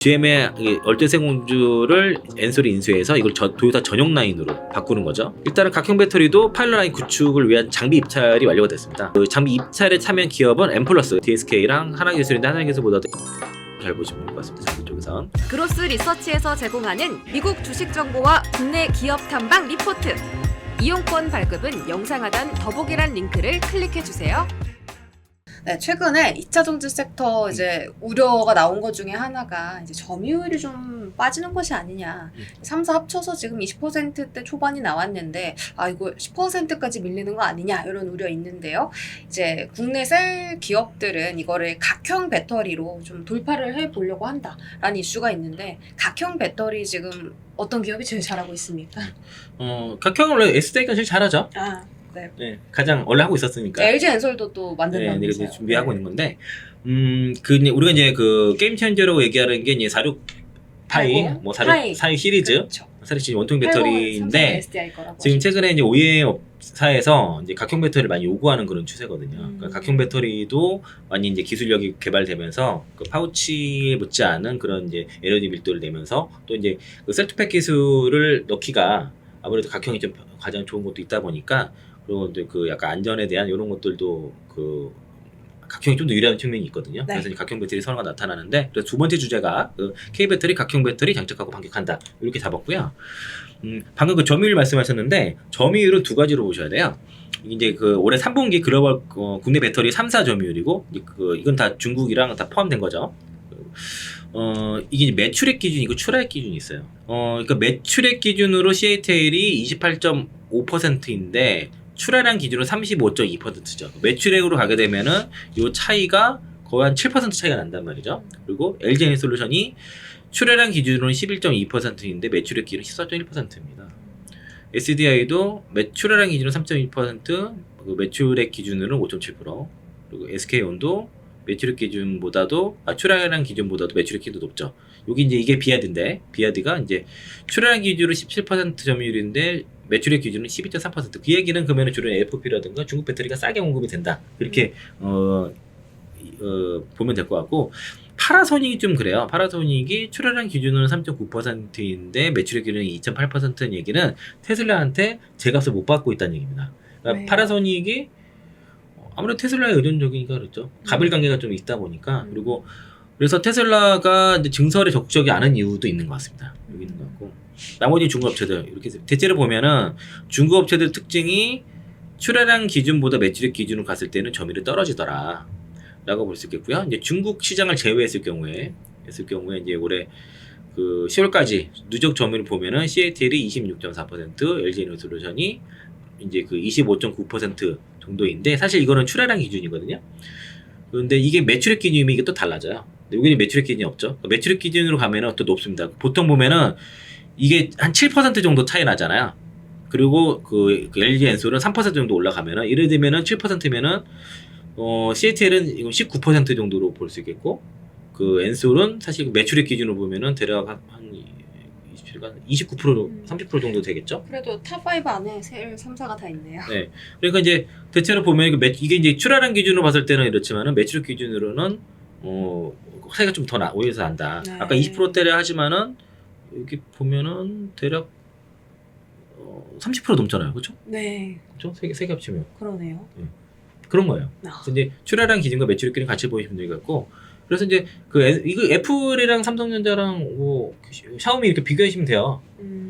GM의 열대세 공주를 엔솔이 인수해서 이걸 도요타 전용 라인으로 바꾸는 거죠. 일단은 각형 배터리도 파일럿 라인 구축을 위한 장비 입찰이 완료가 됐습니다. 그 장비 입찰에 참여한 기업은 엠플러스, DSK랑 하나기술인데 하나기술보다도 잘 보시면 될 것 같습니다. 장비 쪽에선. 그로스 리서치에서 제공하는 미국 주식 정보와 국내 기업 탐방 리포트. 이용권 발급은 영상 하단 더보기란 링크를 클릭해 주세요. 네, 최근에 2차 전지 섹터 이제 우려가 나온 것 중에 하나가 이제 점유율이 좀 빠지는 것이 아니냐. 3사 합쳐서 지금 20%대 초반이 나왔는데 이거 10%까지 밀리는 거 아니냐 이런 우려 있는데요. 이제 국내 셀 기업들은 이거를 각형 배터리로 좀 돌파를 해보려고 한다라는 이슈가 있는데 각형 배터리 지금 어떤 기업이 제일 잘하고 있습니까? 각형은 원래 SDI가 제일 잘하죠. 네. 가장 원래 하고 있었으니까. LG 엔솔도 또 만든다면서요. 이제 준비하고 있는 건데, 우리가 이제 그 게임 체인저라고 얘기하는 게 이제 46 파이, 뭐 46 시리즈, 그렇죠. 46 원통 배터리인데, SDI 거라고 지금 하시죠. 최근에 이제 OEM사에서 이제 각형 배터리를 많이 요구하는 그런 추세거든요. 그러니까 각형 배터리도 많이 이제 기술력이 개발되면서 그 파우치에 묻지 않은 그런 이제 에너지 밀도를 내면서 또 이제 그 셀투팩 기술을 넣기가 아무래도 각형이 좀 가장 좋은 것도 있다 보니까. 그리고 이제 그 약간 안전에 대한 이런 것들도 그 각형이 좀 더 유리한 측면이 있거든요. 네. 그래서 이제 각형 배터리 선호가 나타나는데, 그래서 두 번째 주제가 그 K 배터리, 각형 배터리 장착하고 반격한다 이렇게 잡았고요. 방금 그 점유율 말씀하셨는데 점유율은 두 가지로 보셔야 돼요. 이제 그 올해 3분기 글로벌 국내 배터리 3사 점유율이고 이건 다 중국이랑 다 포함된 거죠. 이게 이제 매출액 기준이고 출하액 기준이 있어요. 그러니까 매출액 기준으로 CATL이 28.5%인데 출하량 기준으로 35.2%죠. 매출액으로 가게 되면은 요 차이가 거의 한 7% 차이가 난단 말이죠. 그리고 LG에너지솔루션이 출하량 기준으로는 11.2%인데 매출액 기준은 14.1%입니다. SDI도 출하량 기준으로 3.2%, 매출액 기준으로는 5.7%, 그리고 SK온도 매출액 기준보다도 출하량 기준보다도 매출액 기준도 높죠. 여기 이제 이게 비아드인데, 비아드가 이제 출하량 기준으로 17% 점유율인데 매출액 기준은 12.3%. 그 얘기는 그러면 주로 FP라든가 중국 배터리가 싸게 공급이 된다. 그렇게 보면 될 것 같고, 파라소닉이 좀 그래요. 파라소닉이 출하량 기준으로는 3.9%인데 매출액 기준은 2.8%는 얘기는 테슬라한테 제값을 못 받고 있다는 얘기입니다. 그러니까 파라소닉이 아무래도 테슬라에 의존적이니까 그렇죠. 가빌 관계가 좀 있다 보니까. 그리고 그래서 테슬라가 이제 증설에 적극적이 않은 이유도 있는 것 같습니다. 여기 있는 것 같고, 나머지 중국 업체들 이렇게 대체로 보면은 중국 업체들 특징이 출하량 기준보다 매출액 기준으로 갔을 때는 점유율이 떨어지더라 라고 볼 수 있겠고요. 이제 중국 시장을 제외했을 경우에 이제 올해 그 10월까지 누적 점유율을 보면은 CATL이 26.4%, LG에너지솔루션이 이제 그 25.9% 정도인데, 사실 이거는 출하량 기준이거든요. 그런데 이게 매출액 기준이면 이게 또 달라져요. 여기는 매출액 기준이 없죠. 매출액 기준으로 가면은 또 높습니다. 보통 보면은 이게 한 7% 정도 차이 나잖아요. 그리고 그 LG 엔솔은 3% 정도 올라가면은, 예를 들면은 7%면은 CATL은 이건 19% 정도로 볼 수 있겠고, 그 엔솔은 사실 매출액 기준으로 보면은 대략 한 29%, 30% 정도 되겠죠. 그래도 탑5 안에 셀 3사가 다 있네요. 네. 그러니까 이제 대체로 보면 이게 이제 출하량 기준으로 봤을 때는 이렇지만은 매출액 기준으로는 차이가 좀 더 오해서 난다. 네. 아까 20%대를 하지만은 여기 보면은 대략 30% 넘잖아요. 그렇죠? 네. 그렇죠? 세 개 합치면 그러네요. 그런 거예요. 그래서 이제 출하량 기준과 매출액 기준 같이 보시면 될 것 같고, 그래서 이제 이거 애플이랑 삼성전자랑 뭐 샤오미 이렇게 비교하시면 돼요.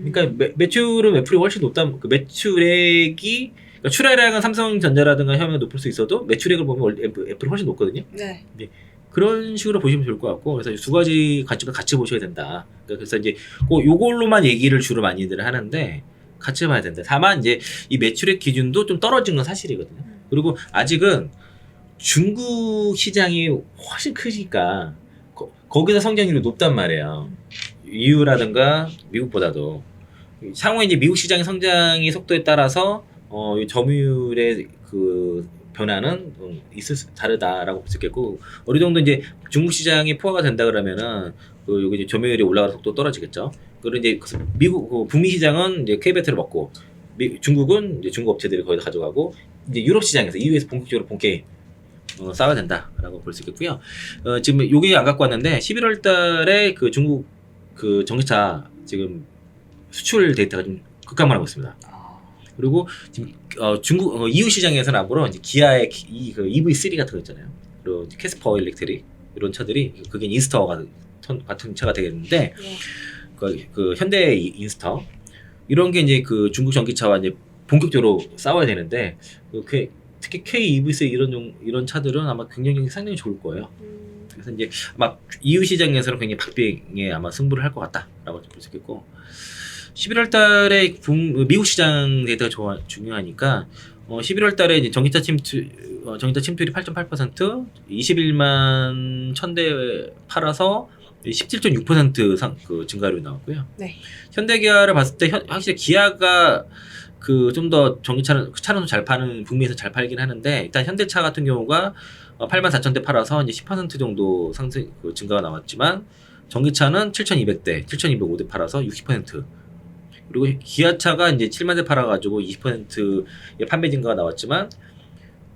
그러니까 매출은 애플이 훨씬 높다. 그 매출액이, 그러니까 출하량은 삼성전자라든가 샤오미가 높을 수 있어도 매출액을 보면 애플이 훨씬 높거든요. 네. 그런 식으로 보시면 좋을 것 같고, 그래서 두 가지 관점을 같이 보셔야 된다. 그래서 이제 요걸로만 얘기를 주로 많이들 하는데 같이 봐야 된다. 다만 이제 이 매출액 기준도 좀 떨어진 건 사실이거든요. 그리고 아직은 중국 시장이 훨씬 크니까 거기서 성장률이 높단 말이에요. EU라든가 미국보다도. 향후에 이제 미국 시장의 성장의 속도에 따라서 이 점유율의 그 변화는 다르다라고 볼 수 있겠고, 어느 정도 이제 중국 시장이 포화가 된다 그러면은 여기 이제 점유율이 올라가는 속도 떨어지겠죠. 그리고 이제 미국 북미 시장은 이제 K 배터리 먹고, 중국은 이제 중국 업체들이 거의 다 가져가고, 이제 유럽 시장에서 EU에서 본격적으로 본게 싸워야 된다라고 볼 수 있겠고요. 지금 요게 안 갖고 왔는데 11월 달에 그 중국 그 전기차 지금 수출 데이터가 좀 급감하고 있습니다. 그리고 지금 중국 EU 시장에서는 앞으로 이제 기아의 그 EV3 같은 거 있잖아요. 그리고 캐스퍼 일렉트릭 이런 차들이 그게 인스터 같은 차가 되겠는데 네. 그 현대 인스터 이런 게 이제 그 중국 전기차와 이제 본격적으로 싸워야 되는데 특히 K-EV3 이런 차들은 아마 경쟁력이 상당히 좋을 거예요. 그래서 이제 아마 EU 시장에서는 굉장히 박빙에 아마 승부를 할 것 같다라고 볼 수 있겠고 11월 달에 미국 시장 데이터가 중요하니까 11월 달에 이제 전기차 침투율이 8.8%, 21만 1000대 팔아서 17.6% 그 증가율이 나왔고요. 네. 현대기아를 봤을 때 확실히 기아가 그 좀 더 차는 좀 잘 파는 북미에서 잘 팔긴 하는데 일단 현대차 같은 경우가 84,000대 팔아서 이제 10% 정도 상승 그 증가가 나왔지만 전기차는 7,200대, 7,205대 팔아서 60%. 그리고 기아차가 이제 7만 대 팔아가지고 20%의 판매 증가가 나왔지만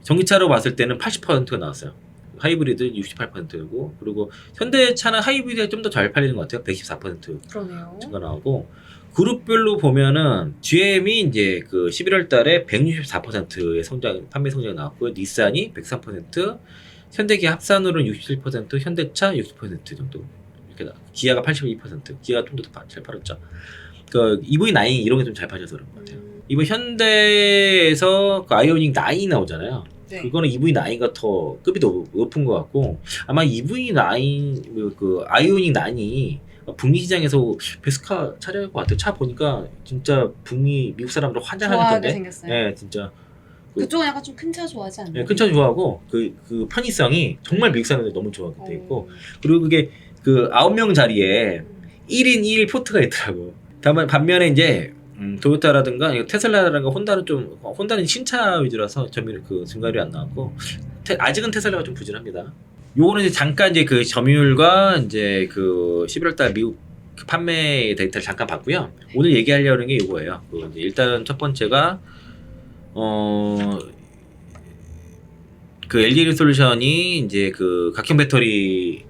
전기차로 봤을 때는 80%가 나왔어요. 하이브리드 68%고 그리고 현대차는 하이브리드가 좀 더 잘 팔리는 것 같아요. 114% 그러네요. 증가 나오고 그룹별로 보면은 GM이 이제 그 11월 달에 164%의 판매 성장이 나왔고요. 닛산이 103%, 현대기아 합산으로는 67%, 현대차 60% 정도 이렇게 기아가 82%, 기아가 좀 더 잘 팔았죠. 그 EV9 이런 게 좀 잘 팔려서 그런 것 같아요. 이번 현대에서 그 아이오닉 9 나오잖아요. 네. 그거는 EV9가 더 급이 더 높은 것 같고 아마 EV9 그 아이오닉 9이 북미 시장에서 베스카 차려할 것 같아요. 차 보니까 진짜 북미 미국 사람들 좋아하게 환장하던데. 생겼어요. 네, 진짜. 그쪽은 약간 좀 큰 차 좋아하지 않나요? 네, 큰 차 좋아하고 그 편의성이 정말 미국 사람들 너무 좋아하게 돼 있고 어. 그리고 그게 그 9명 자리에 1인 2일 포트가 있더라고. 다만 반면에 이제 도요타라든가 테슬라라든가 혼다는 신차 위주라서 점유율 그 증가율이 안 나왔고 아직은 테슬라가 좀 부진합니다. 요거는 이제 잠깐 이제 그 점유율과 이제 그 11월달 미국 그 판매 데이터를 잠깐 봤고요. 오늘 얘기하려는 게 이거예요. 그 이제 일단 첫 번째가 그 LG 솔루션이 이제 그 각형 배터리를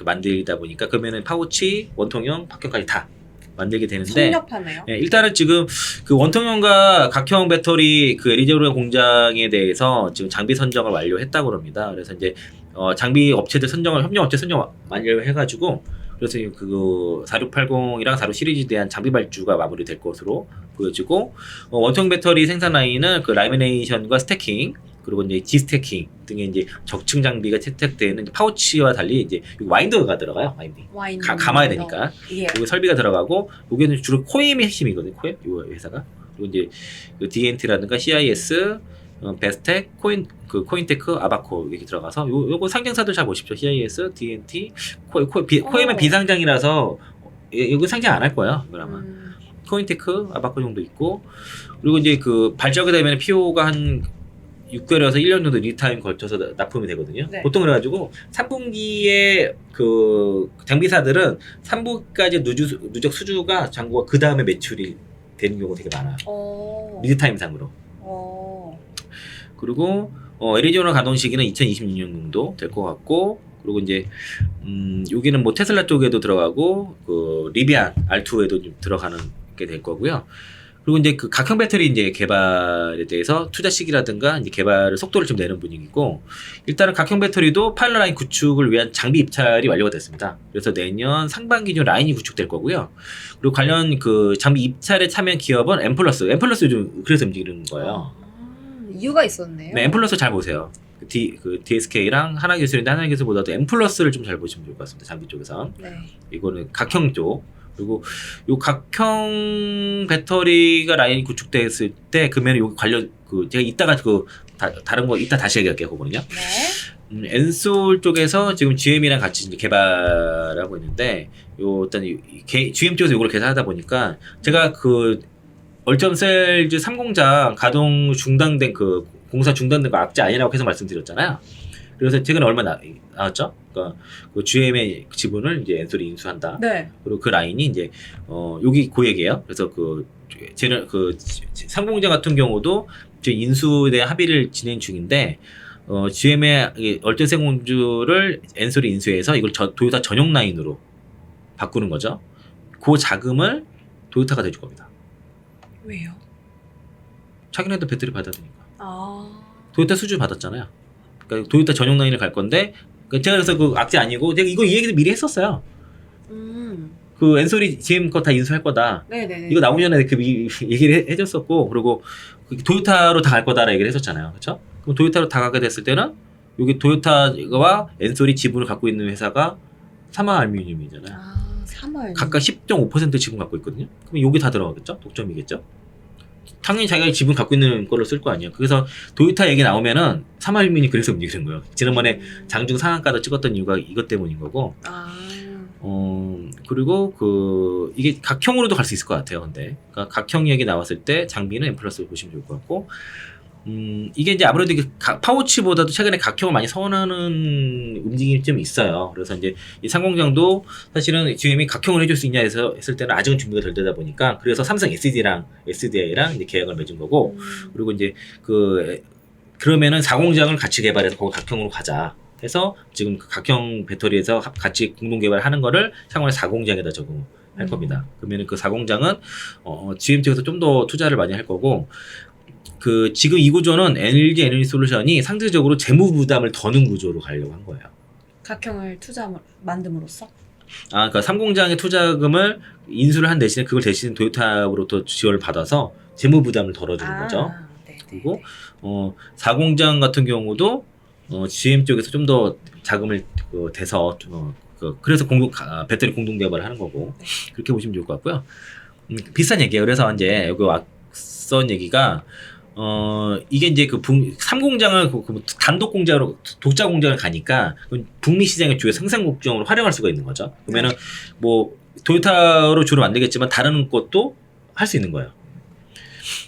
만들다 보니까 그러면은 파우치, 원통형, 박형까지 다 만들게 되는데 성역하네요. 네, 일단은 지금 그 원통형과 각형 배터리 그 LG 공장에 대해서 지금 장비 선정을 완료했다고 합니다. 그래서 이제 장비 업체들 협력 업체 선정 완료해가지고 그래서 그 4680이랑 46 시리즈에 대한 장비 발주가 마무리될 것으로 보여지고 원통 배터리 생산 라인은 그 라미네이션과 스태킹 그리고 이제 디스태킹 등의 이제 적층 장비가 채택되는 파우치와 달리 이제 와인더가 들어가요. 와인 감아야 되니까. 예. 여기 설비가 들어가고 여기는 주로 코엠이 핵심이거든요. 코엠 이 회사가. 그리고 이제 그 DNT라든가 CIS, 베스텍, 코인테크, 아바코 이렇게 들어가서 요거 상장사들 잘 보십시오. CIS, DNT, 코엠은 비상장이라서 여기 상장 안 할 거예요. 그러면 코인테크, 아바코 정도 있고 그리고 이제 그 발주하게 되면 PO가 한 6개월에서 1년 정도 리타임 걸쳐서 납품이 되거든요. 네. 보통 그래가지고 3분기에 그 장비사들은 3분기까지 누적 수주가 잔고가 그 다음에 매출이 되는 경우가 되게 많아요. 리드타임 상으로. 그리고 애리조나 가동 시기는 2026년 정도 될 것 같고 그리고 이제 여기는 뭐 테슬라 쪽에도 들어가고 그 리비안 R2에도 좀 들어가는 게 될 거고요. 그리고 이제 그 각형 배터리 이제 개발에 대해서 투자 시기라든가 이제 개발을 속도를 좀 내는 분위기고 일단은 각형 배터리도 파일럿 라인 구축을 위한 장비 입찰이 완료가 됐습니다. 그래서 내년 상반기쯤 라인이 구축될 거고요. 그리고 관련 그 장비 입찰에 참여한 기업은 엠플러스 요즘 그래서 움직이는 거예요. 이유가 있었네요. 네, 엠플러스 잘 보세요. 그 DSK랑 하나기술인데 하나기술보다도 엠플러스를 좀 잘 보시면 좋을 것 같습니다. 장비 쪽에서. 네. 이거는 각형 쪽. 그리고 요 각형 배터리가 라인이 구축됐을 때 그러면 요 관련 그 제가 이따가 그 다른 거 이따 다시 얘기할게요. 그거는요. 네. 엔솔 쪽에서 지금 GM이랑 같이 이제 개발하고 있는데 요 일단 GM 쪽에서 이걸 계산하다 보니까 제가 그 얼점셀즈 3공장 가동 중단된 그 공사 중단된 거 악재 아니라고 계속 말씀드렸잖아요. 그래서 최근에 얼마 나왔죠? 그러니까 그 GM의 지분을 이제 엔솔이 인수한다. 네. 그리고 그 라인이 이제 여기 그 얘기예요. 그래서 그 3공장 같은 경우도 지금 인수에 대한 합의를 진행 중인데 GM의 얼떨새 공주를 엔솔이 인수해서 이걸 도요타 전용 라인으로 바꾸는 거죠. 그 자금을 도요타가 대줄 겁니다. 왜요? 자기네도 배터리 받아야 되니까. 아. 도요타 수주 받았잖아요. 그러니까 도요타 전용 라인을 갈 건데 제가 그래서 그 악재 아니고 제가 이거 이 얘기도 미리 했었어요. 그 엔솔이 GM 거 다 인수할 거다. 네네. 이거 나오기 전에 그 얘기를 해줬었고 그리고 도요타로 다 갈 거다라 얘기를 했었잖아요. 그렇죠? 그럼 도요타로 다 가게 됐을 때는 여기 도요타와 엔솔이 지분을 갖고 있는 회사가 사마 알루미늄이잖아요. 아, 3월. 각각 10.5% 지분 갖고 있거든요. 그럼 여기 다 들어가겠죠? 독점이겠죠? 당연히 자기가 지분 갖고 있는 걸로 쓸 거 아니에요. 그래서 도요타 얘기 나오면은 사마 알루미늄이 그래서 움직이는 거예요. 지난번에 장중 상한가도 찍었던 이유가 이것 때문인 거고. 아. 그리고 이게 각형으로도 갈 수 있을 것 같아요. 근데 그러니까 각형 얘기 나왔을 때 장비는 M 플러스로 보시면 좋을 것 같고, 이게 이제 아무래도 파우치보다도 최근에 각형을 많이 선호하는 움직임이 좀 있어요. 그래서 이제 이 상공장도 사실은 GM이 각형을 해줄 수 있냐 해서 했을 때는 아직은 준비가 덜 되다 보니까 그래서 삼성 SDI랑 이제 계약을 맺은 거고, 그리고 이제 그러면은 4공장을 같이 개발해서 거기 각형으로 가자. 해서 지금 그 각형 배터리에서 같이 공동 개발하는 거를 향후에 4공장에다 적용할 겁니다. 그러면은 그 4공장은 GM 쪽에서 좀 더 투자를 많이 할 거고, 지금 이 구조는 LG 에너지 솔루션이 상대적으로 재무 부담을 더는 구조로 가려고 한 거예요. 각형을 만듦으로써? 그러니까 3공장의 투자금을 인수를 한 대신에 그걸 대신 도요타로부터 지원을 받아서 재무 부담을 덜어주는 거죠. 네네. 그리고 4공장 같은 경우도 GM 쪽에서 좀 더 자금을 대서 그래서 배터리 공동 개발을 하는 거고, 그렇게 보시면 좋을 것 같고요. 비싼 얘기예요. 그래서 이제 여기 앞선 얘기가 이게 이제 3공장을 단독 공장으로 독자 공장을 가니까 북미 시장의 주요 생산 공장으로 활용할 수가 있는 거죠. 그러면은 뭐 도요타로 주로 만들겠지만 다른 것도 할 수 있는 거예요.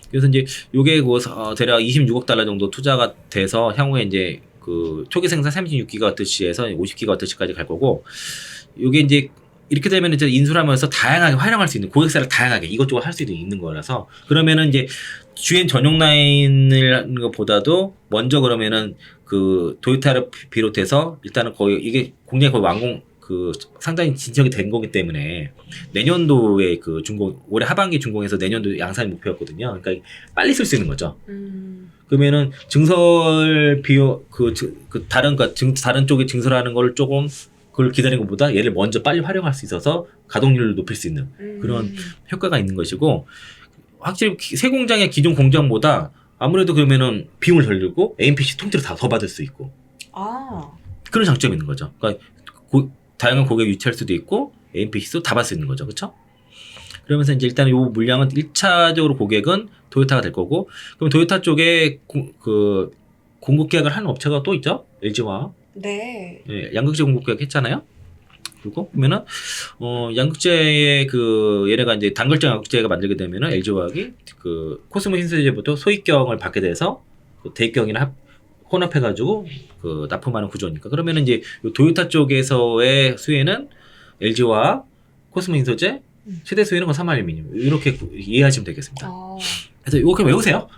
그래서 이제 요게 대략 26억 달러 정도 투자가 돼서 향후에 이제 초기 생산 36GWh에서 50GWh까지 갈 거고, 요게 이제 이렇게 되면 이제 인수를 하면서 다양하게 활용할 수 있는 고객사를 다양하게 이것저것 할 수 있는 거라서, 그러면은 이제 GM 전용 라인을 하는 것보다도 먼저 그러면은 도요타를 비롯해서 일단은 거의 이게 공장이 거의 상당히 진척이 된 거기 때문에 내년도에 올해 하반기 준공해서 내년도 양산이 목표였거든요. 그러니까 빨리 쓸 수 있는 거죠. 그러면은 증설 비용 다른 쪽에 증설하는 걸 조금 그걸 기다리는 것보다 얘를 먼저 빨리 활용할 수 있어서 가동률을 높일 수 있는 그런 효과가 있는 것이고, 확실히 새 공장의 기존 공장보다 아무래도 그러면은 비용을 덜 들고 AMPC 통째로 다 더 받을 수 있고, 그런 장점이 있는 거죠. 그러니까 다양한 고객 유치할 수도 있고 AMPC도 다 받을 수 있는 거죠. 그렇죠? 그러면서 이제 일단 이 물량은 1차적으로 고객은 도요타가 될 거고, 그럼 도요타 쪽에 공급 계약을 하는 업체가 또 있죠? LG화학. 네. 예, 양극재 공급 계약 했잖아요. 그리고 보면은 양극재의 얘네가 이제 단결정 양극재가 만들게 되면은 LG화학이 코스모 신소재부터 소입경을 받게 돼서 대입경이나 혼합해가지고 납품하는 구조니까, 그러면은 이제 도요타 쪽에서의 수혜는 LG화학, 코스모 신소재, 최대 수혜는 사마알루미늄, 이렇게 이해하시면 되겠습니다. 그래서 이거 그냥 외우세요.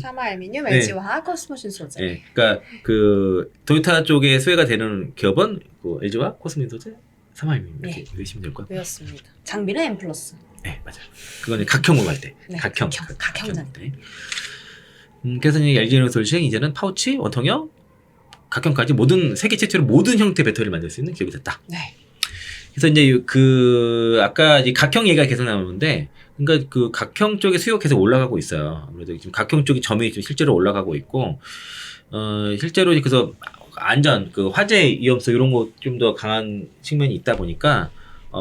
사마알루미늄, 네. LG화학, 코스모 신소재. 네, 그러니까 도요타 쪽에 수혜가 되는 기업은 LG화학, 코스모 신소재, 사마알루미늄 이렇게 외우시면 될 것 같고요. 외웠습니다. 장비는 M 플러스. 네, 맞아요. 그거는 각형으로 할 때. 네, 각형. 각형은. 네. 그래서 이제 LG 에너지 솔루션이 이제는 파우치, 원통형, 각형까지 세계 최초로 모든 형태 배터리를 만들 수 있는 기업이 됐다. 네. 그래서 이제 아까 이제 각형 얘기가 계속 나오는데, 그러니까 각형 쪽의 수요가 계속 올라가고 있어요. 아무래도 지금 각형 쪽의 점유율이 좀 실제로 올라가고 있고, 실제로 그래서 안전, 화재 위험성 이런 거 좀 더 강한 측면이 있다 보니까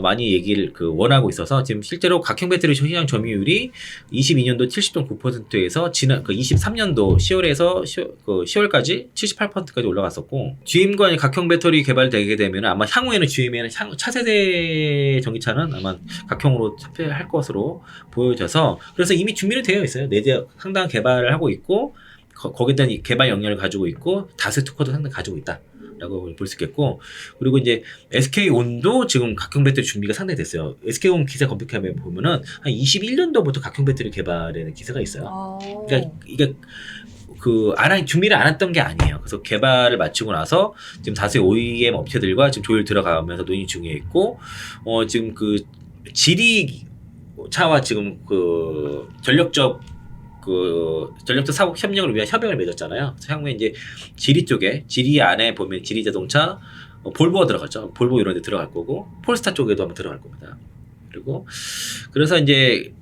많이 얘기를 원하고 있어서, 지금 실제로 각형 배터리 시장 점유율이 22년도 70.9%에서 지난 23년도 10월에서 10월까지 78%까지 올라갔었고, GM과 각형 배터리 개발되게 되면 아마 향후에는 GM에는 차세대 전기차는 아마 각형으로 탑재할 것으로 보여져서, 그래서 이미 준비는 되어 있어요. 내재 상당한 개발을 하고 있고, 거기에 대한 개발 역량을 가지고 있고, 다수 특허도 상당히 가지고 있다 라고 볼 수 있겠고, 그리고 이제 SK온도 지금 각형 배터리 준비가 상당히 됐어요. SK온 기사 검색해 보면은 한 21년도부터 각형 배터리 개발에 기사가 있어요. 그러니까 이게 준비를 안 했던 게 아니에요. 그래서 개발을 마치고 나서 지금 다수의 OEM 업체들과 지금 조율 들어가면서 논의 중에 있고, 지금 그 지리 차와 지금 그 전력적 사업 협력을 위한 협약을 맺었잖아요. 향후에 이제 지리 안에 보면 지리 자동차, 볼보가 들어갔죠. 볼보 이런 데 들어갈 거고, 폴스타 쪽에도 한번 들어갈 겁니다. 그리고 그래서 이제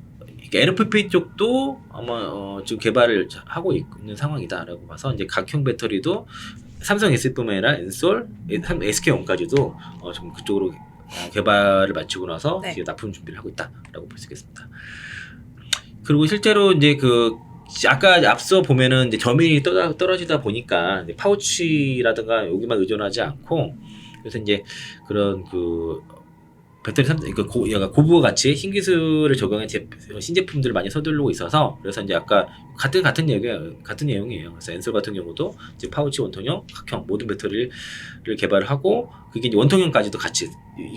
LFP 쪽도 아마 지금 개발을 하고 있는 상황이다라고 봐서 이제 각형 배터리도 삼성 S뿐만 아니라 엔솔, SK온까지도 좀 그쪽으로 개발을 마치고 나서 네. 이제 납품 준비를 하고 있다라고 볼 수 있겠습니다. 그리고 실제로 이제 아까 앞서 보면은 이제 점유율이 떨어지다 보니까 이제 파우치라든가 여기만 의존하지 않고, 그래서 이제 그런 배터리 고부가 같이 신기술을 적용한 신제품들을 많이 서두르고 있어서, 그래서 이제 아까 같은 내용이에요. 그래서 엔솔 같은 경우도 이제 파우치, 원통형, 각형 모든 배터리를 개발을 하고, 그게 이제 원통형까지도 같이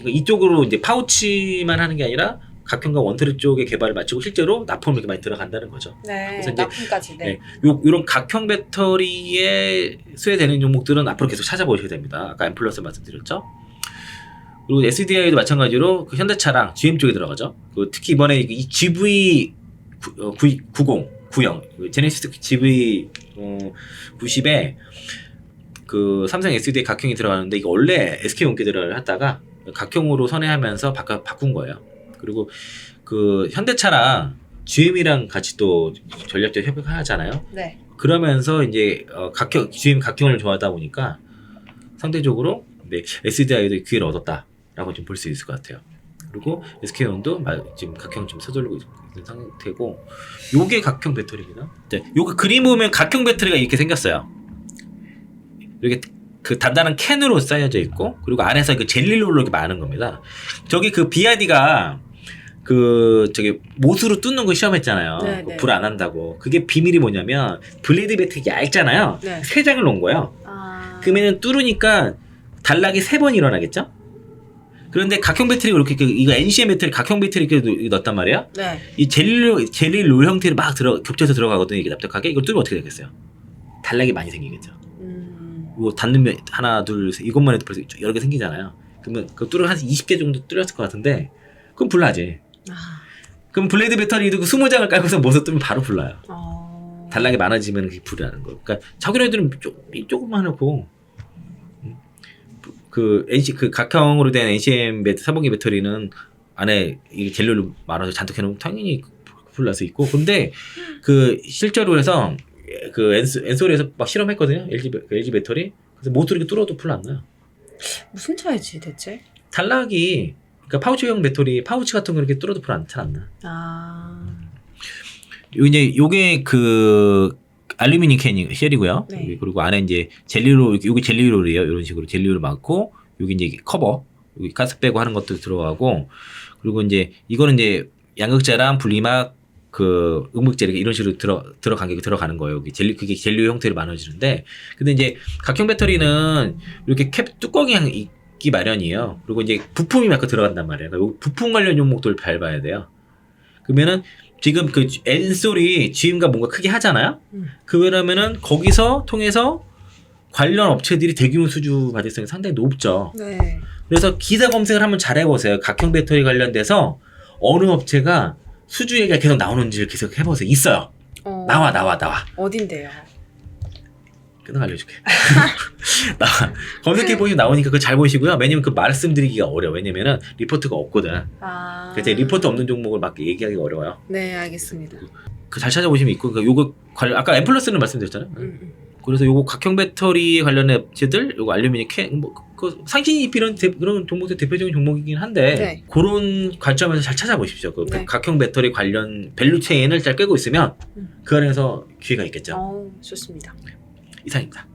이쪽으로 이제 파우치만 하는 게 아니라 각형과 원터리 쪽의 개발을 마치고 실제로 납품이 많이 들어간다는 거죠. 네. 그래서 이제 납품까지. 네. 이런 각형 배터리에 수혜되는 종목들은 앞으로 계속 찾아보셔야 됩니다. 아까 M+ 말씀드렸죠. 그리고 SDI도 마찬가지로 그 현대차랑 GM 쪽에 들어가죠. 특히 이번에 이 GV90 제네시스 GV90에 그 삼성 SDI 각형이 들어가는데, 이거 원래 SK 온기들을 하다가 각형으로 선회하면서 바꾼 거예요. 그리고 그 현대차랑 GM이랑 같이 또 전략적 협약하잖아요. 네. 그러면서 이제 GM 각형을 좋아하다 보니까 상대적으로 SDI도 기회를 얻었다라고 좀 볼 수 있을 것 같아요. 그리고 SK온도 지금 각형 좀 서두르고 있는 상태고, 요게 각형 배터리입니다. 요거 그림 보면 각형 배터리가 이렇게 생겼어요. 이렇게 그 단단한 캔으로 쌓여져 있고, 그리고 안에서 그 젤리롤로 이렇게 많은 겁니다. 저기 그 BYD가 못으로 뚫는 거 시험했잖아요. 네. 불 안 한다고. 그게 비밀이 뭐냐면 블레이드 배터리 얇잖아요. 네. 3장을 놓은 거예요. 그러면 뚫으니까 단락이 3번 일어나겠죠? 그런데 각형 배터리가 이렇게 이거 NCM 배터리 각형 배터리 이렇게 넣었단 말이에요. 네. 이 젤리롤 형태로 막 겹쳐서 들어가거든요. 이게 납작하게. 이걸 뚫으면 어떻게 되겠어요? 단락이 많이 생기겠죠. 이거 닿는 하나, 둘, 셋, 이것만 해도 벌써 여러 개 생기잖아요. 그러면 그 뚫어 한 20개 정도 뚫렸을 것 같은데, 그럼 불나지. 그럼 블레이드 배터리도 20장을 깔고서 못을 뚫으면 바로 불나요. 단락이 많아지면 그게 불이 나는 거예요. 그러니까 자기네들은 조금만 해놓고, 그 각형으로 된 NCM 사봉기 배터리는 안에 이 젤리로 말아서 잔뜩 해놓으면 당연히 불날 수 있고, 근데 실제로 해서 엔솔에서 막 실험했거든요. LG 배터리. 그래서 못으로 이렇게 뚫어도 불 안 나요. 무슨 차이지 대체? 단락이, 그러니까 파우치형 배터리, 파우치 같은 거 이렇게 뚫어도 불 잘 안 나. 요게 알루미늄 캔이 쉘이고요. 네. 그리고 안에 이제 젤리롤, 요게 젤리롤이에요. 이런 식으로 젤리롤 많고, 여기 이제 커버, 여기 가스 빼고 하는 것도 들어가고, 그리고 이제 이거는 이제 양극재랑 분리막, 음극재 이런 식으로 들어가는 거예요. 여기 그게 젤리 형태로 나눠지는데, 근데 이제 각형 배터리는 이렇게 캡 뚜껑이 있기 마련이에요. 그리고 이제 부품이 막 들어간단 말이에요. 그러니까 부품 관련 종목들을 밟아야 돼요. 그러면은 지금 엔솔이 GM과 뭔가 크게 하잖아요. 그러면은 거기서 통해서 관련 업체들이 대규모 수주 받을 가능성이 상당히 높죠. 네. 그래서 기사 검색을 한번 잘 해보세요. 각형 배터리 관련돼서 어느 업체가 수주 얘기가 계속 나오는지를 계속 해보세요. 있어요. 나와. 어딘데요? 끊어 알려줄게. 검색해보시면 나오니까 그거 잘 보시고요. 왜냐면 말씀드리기가 어려워. 왜냐면은 리포트가 없거든. 그래서 리포트 없는 종목을 막 얘기하기가 어려워요. 네, 알겠습니다. 잘 찾아보시면 있고, 요거 아까 M+는 말씀드렸잖아요. 그래서 요거 각형 배터리 관련된 업체들, 요거 알루미늄 캔, 상신이 이런 그런 종목들 대표적인 종목이긴 한데, 네. 그런 관점에서 잘 찾아보십시오. 네. 각형 배터리 관련 밸류 체인을 잘 꿰고 있으면 그 안에서 기회가 있겠죠. 좋습니다. 이상입니다.